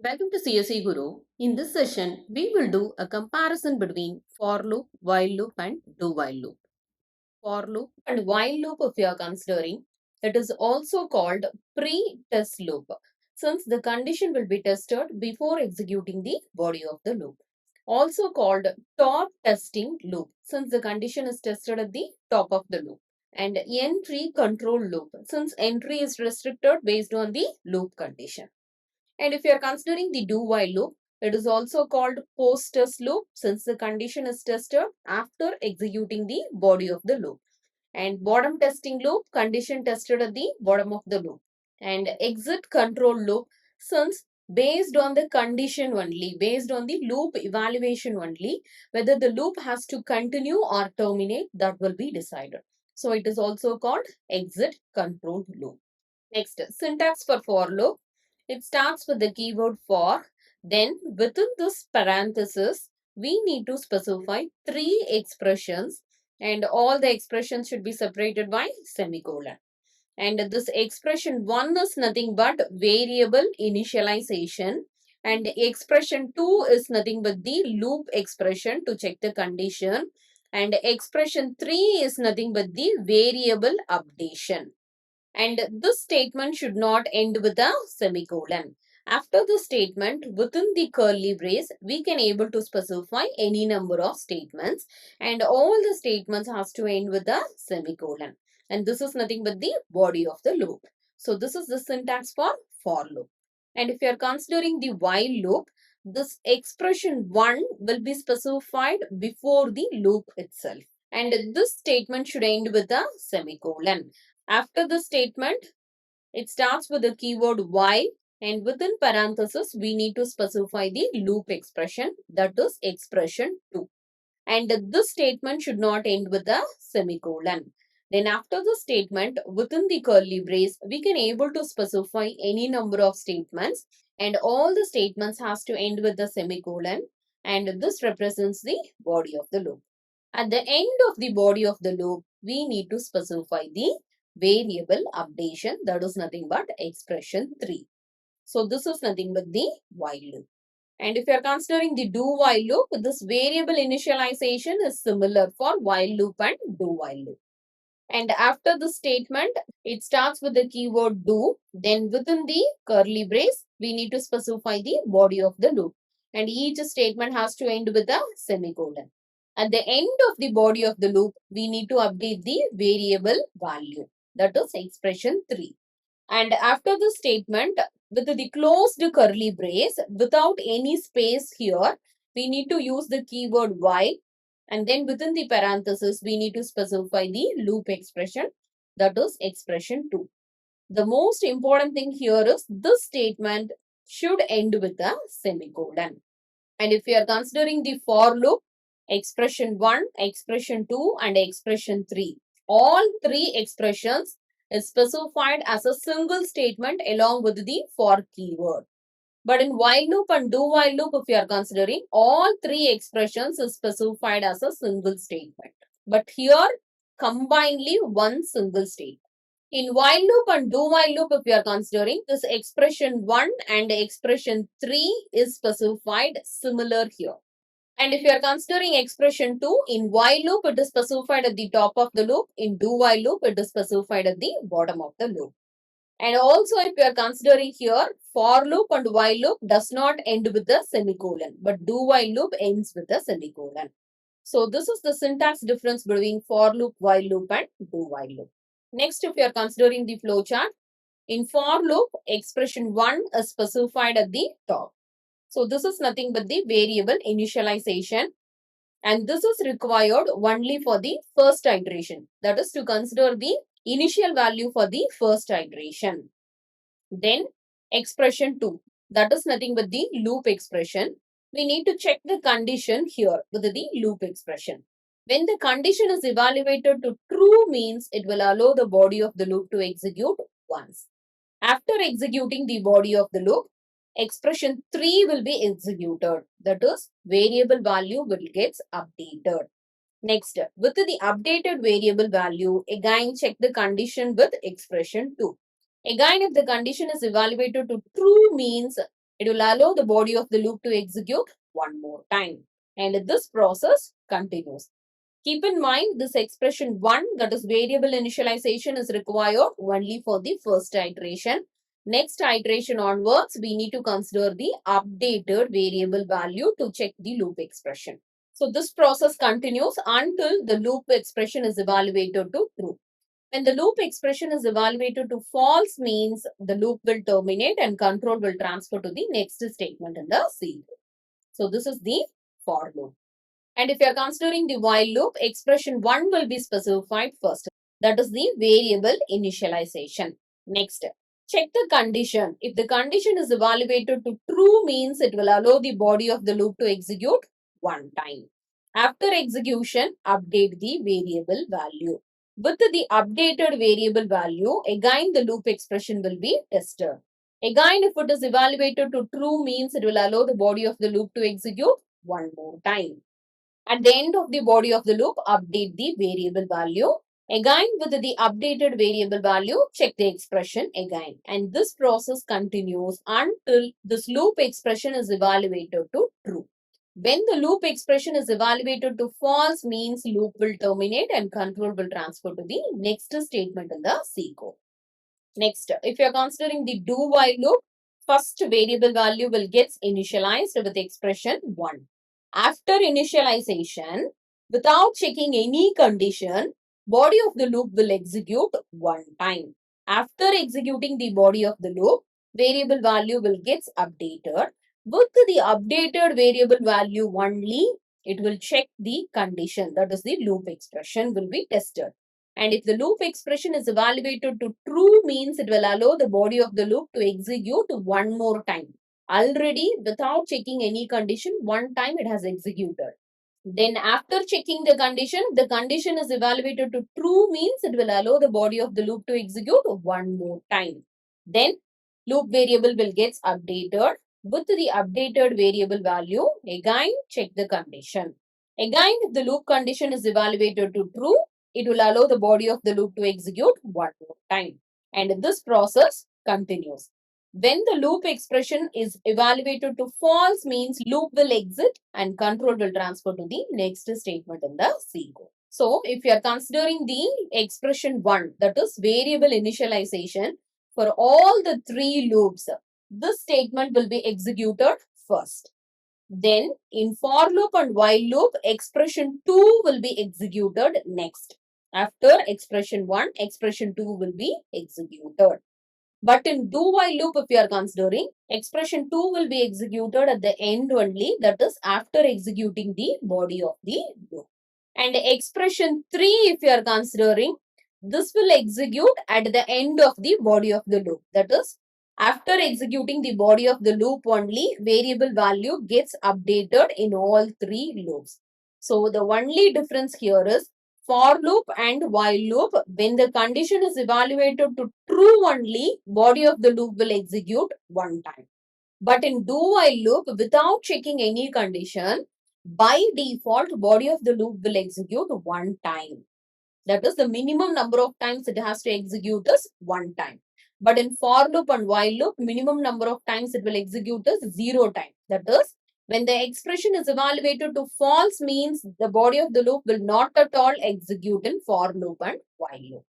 Welcome to CSEGuru. In this session, we will do a comparison between for loop, while loop and do while loop. For loop and while loop, if you are considering, it is also called pre-test loop, since the condition will be tested before executing the body of the loop. Also called top testing loop, since the condition is tested at the top of the loop. And entry control loop, since entry is restricted based on the loop condition. And if you are considering the do while loop, it is also called post test loop, since the condition is tested after executing the body of the loop. And bottom testing loop, condition tested at the bottom of the loop. And exit control loop, since based on the condition only, based on the loop evaluation only, whether the loop has to continue or terminate, that will be decided. So it is also called exit control loop. Next, syntax for loop. It starts with the keyword for. Then within this parenthesis, we need to specify three expressions, and all the expressions should be separated by semicolon. And this expression 1 is nothing but variable initialization, and expression 2 is nothing but the loop expression to check the condition, and expression 3 is nothing but the variable updation. And this statement should not end with a semicolon. After the statement, within the curly brace, we can able to specify any number of statements, and all the statements has to end with a semicolon. And this is nothing but the body of the loop. So this is the syntax for loop. And if you are considering the while loop, this expression 1 will be specified before the loop itself. And this statement should end with a semicolon. After the statement, it starts with the keyword while, and within parenthesis, we need to specify the loop expression, that is expression 2. And this statement should not end with a semicolon. Then after the statement, within the curly brace, we can able to specify any number of statements, and all the statements has to end with a semicolon, and this represents the body of the loop. At the end of the body of the loop, we need to specify the variable updation, that is nothing but expression 3. So this is nothing but the while loop. And if you are considering the do while loop, this variable initialization is similar for while loop and do while loop. And after the statement, it starts with the keyword do. Then within the curly brace, we need to specify the body of the loop. And each statement has to end with a semicolon. At the end of the body of the loop, we need to update the variable value, that is expression 3. And after the statement, with the closed curly brace, without any space here, we need to use the keyword while, and then within the parenthesis, we need to specify the loop expression, that is expression 2. The most important thing here is this statement should end with a semicolon. And if we are considering the for loop, expression 1, expression 2 and expression 3, all three expressions is specified as a single statement along with the for keyword. But in while loop and do while loop, if you are considering, all three expressions is specified as a single statement. But here, combinedly one single statement. In while loop and do while loop, if you are considering, this expression 1 and expression 3 is specified similar here. And if you are considering expression 2, in while loop, it is specified at the top of the loop. In do while loop, it is specified at the bottom of the loop. And also, if you are considering here, for loop and while loop does not end with a semicolon, but do while loop ends with a semicolon. So this is the syntax difference between for loop, while loop and do while loop. Next, if you are considering the flowchart, in for loop, expression 1 is specified at the top. So this is nothing but the variable initialization, and this is required only for the first iteration. That is to consider the initial value for the first iteration. Then expression 2, that is nothing but the loop expression. We need to check the condition here with the loop expression. When the condition is evaluated to true, means it will allow the body of the loop to execute once. After executing the body of the loop, expression 3 will be executed. That is, variable value will get updated. Next, with the updated variable value, again check the condition with expression 2. Again, if the condition is evaluated to true, means It will allow the body of the loop to execute one more time. And this process continues. Keep in mind this expression 1, that is variable initialization, is required only for the first iteration. Next iteration onwards, we need to consider the updated variable value to check the loop expression. So this process continues until the loop expression is evaluated to true. When the loop expression is evaluated to false, means the loop will terminate and control will transfer to the next statement in the C. So this is the for loop. And if you are considering the while loop, expression 1 will be specified first. That is the variable initialization. Next, check the condition. If the condition is evaluated to true, means it will allow the body of the loop to execute one time. After execution, update the variable value. With the updated variable value, again the loop expression will be tested. Again, if it is evaluated to true, means it will allow the body of the loop to execute one more time. At the end of the body of the loop, update the variable value. Again, with the updated variable value, check the expression again. And this process continues until this loop expression is evaluated to true. When the loop expression is evaluated to false, means loop will terminate and control will transfer to the next statement in the C code. Next, if you are considering the do while loop, first variable value will get initialized with expression 1. After initialization, without checking any condition, body of the loop will execute one time. After executing the body of the loop, variable value will get updated. With the updated variable value only, it will check the condition, that is the loop expression will be tested. And if the loop expression is evaluated to true, means it will allow the body of the loop to execute one more time. Already, without checking any condition, one time it has executed. Then after checking the condition is evaluated to true, means it will allow the body of the loop to execute one more time. Then loop variable will get updated. With the updated variable value, again check the condition. Again, if the loop condition is evaluated to true, it will allow the body of the loop to execute one more time. And this process continues. When the loop expression is evaluated to false, means loop will exit and control will transfer to the next statement in the C code. So, if you are considering the expression 1, that is variable initialization, for all the 3 loops, this statement will be executed first. Then, in for loop and while loop, expression 2 will be executed next. After expression 1, expression 2 will be executed. But in do while loop, if you are considering, expression 2 will be executed at the end only, that is after executing the body of the loop. And expression 3, if you are considering, this will execute at the end of the body of the loop. That is, after executing the body of the loop only, variable value gets updated in all 3 loops. So, the only difference here is for loop and while loop, when the condition is evaluated to true only, body of the loop will execute one time. But in do while loop, without checking any condition, by default, body of the loop will execute one time. That is, the minimum number of times it has to execute is one time. But in for loop and while loop, minimum number of times it will execute is 0 times. That is, when the expression is evaluated to false, means the body of the loop will not at all execute in for loop and while loop.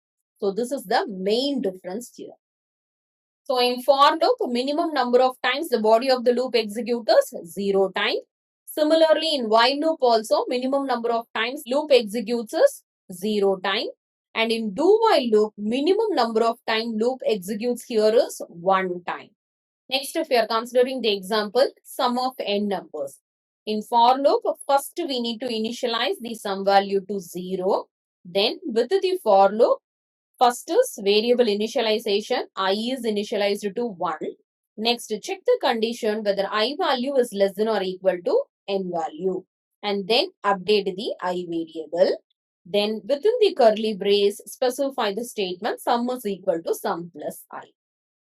So, this is the main difference here. So, in for loop, minimum number of times the body of the loop executes is 0 times. Similarly, in while loop also, minimum number of times loop executes is 0 time. And in do while loop, minimum number of time loop executes here is 1 time. Next, if we are considering the example, sum of n numbers. In for loop, first we need to initialize the sum value to 0. Then with the for loop, first is variable initialization, I is initialized to 1. Next, check the condition whether I value is less than or equal to n value. And then update the I variable. Then within the curly brace, specify the statement sum is equal to sum plus I.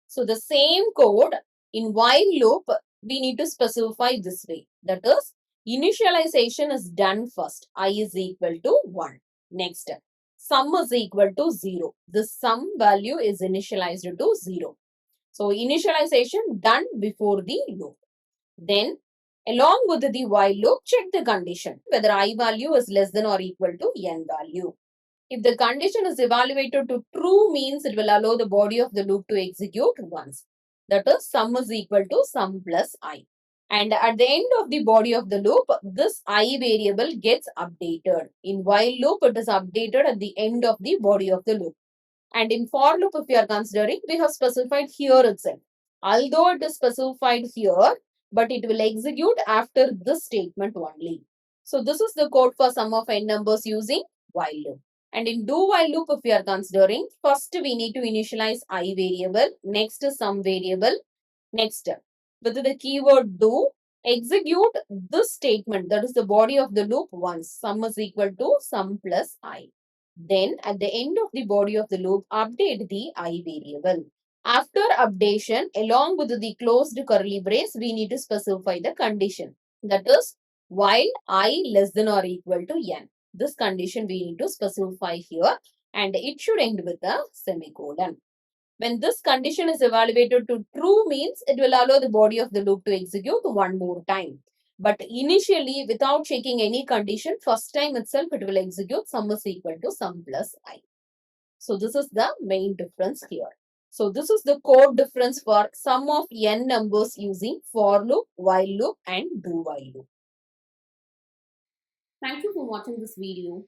So the same code in while loop, we need to specify this way. That is, initialization is done first. I is equal to 1. Next, sum is equal to 0. The sum value is initialized to 0. So initialization done before the loop. Then along with the while loop, check the condition whether I value is less than or equal to n value. If the condition is evaluated to true, means it will allow the body of the loop to execute once. That is, sum is equal to sum plus I. And at the end of the body of the loop, this I variable gets updated. In while loop, it is updated at the end of the body of the loop. And in for loop, if we are considering, we have specified here itself. Although it is specified here, but it will execute after this statement only. So this is the code for sum of n numbers using while loop. And in do while loop, if we are considering, first we need to initialize I variable, next sum variable, next with the keyword do, execute this statement, that is the body of the loop once, sum is equal to sum plus I. Then at the end of the body of the loop, update the I variable. After updation, along with the closed curly brace, we need to specify the condition. That is, while I less than or equal to n. This condition we need to specify here, and it should end with a semicolon. When this condition is evaluated to true, means it will allow the body of the loop to execute one more time. But initially, without checking any condition, first time itself it will execute sum is equal to sum plus I. So this is the main difference here. So this is the code difference for sum of n numbers using for loop, while loop and do while loop. Thank you for watching this video.